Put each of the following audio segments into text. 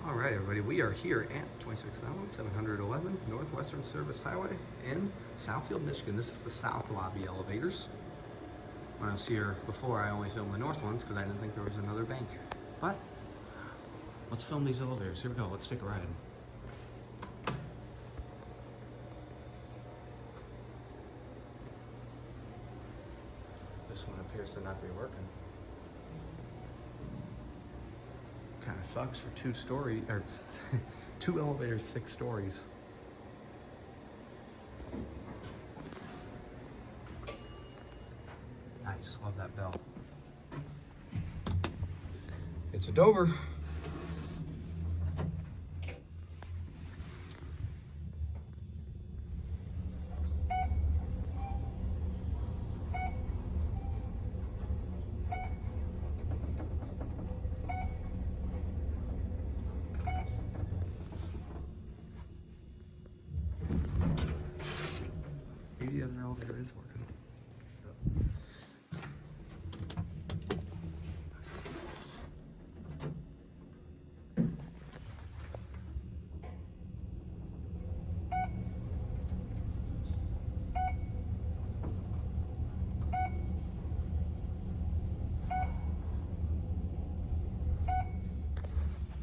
All right, everybody, we are here at 26,711 Northwestern Service Highway in Southfield, Michigan. This is the South Lobby elevators. When I was here before, I only filmed the north ones because I didn't think there was another bank. But let's film these elevators. Here we go. Let's take a ride. This one appears to not be working. Kind of sucks for two elevators, 6 stories. Nice, love that bell. It's a Dover. Maybe the other elevator is working.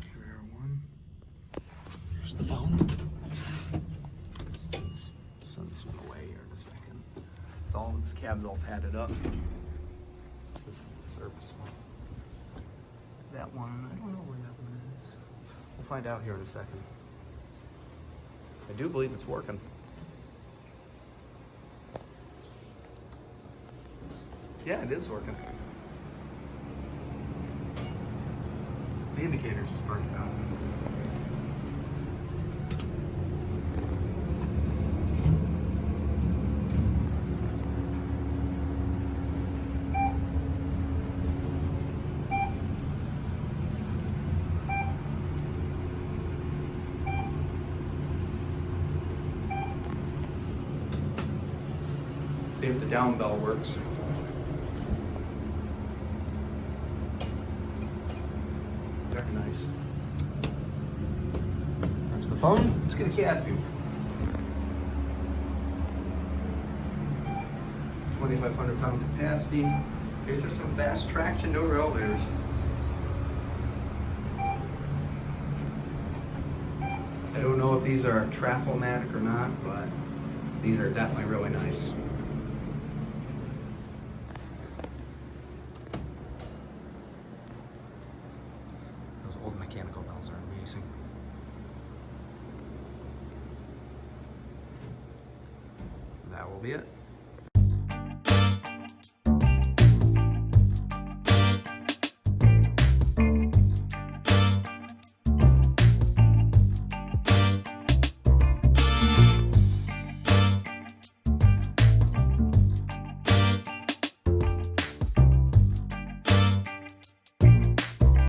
Carrier 1. Here's the phone. Send this one away here in a second. This cab's all padded up. This is the service one. That one, I don't know where that one is. We'll find out here in a second. I do believe it's working. Yeah, it is working. The indicator's just burnt out. See if the down bell works. Very nice. There's the phone. Let's get a cab view. 2,500 pound capacity. These are some fast traction Dover elevators. I don't know if these are Trafomatic or not, but these are definitely really nice. Those old mechanical bells are amazing. That will be it.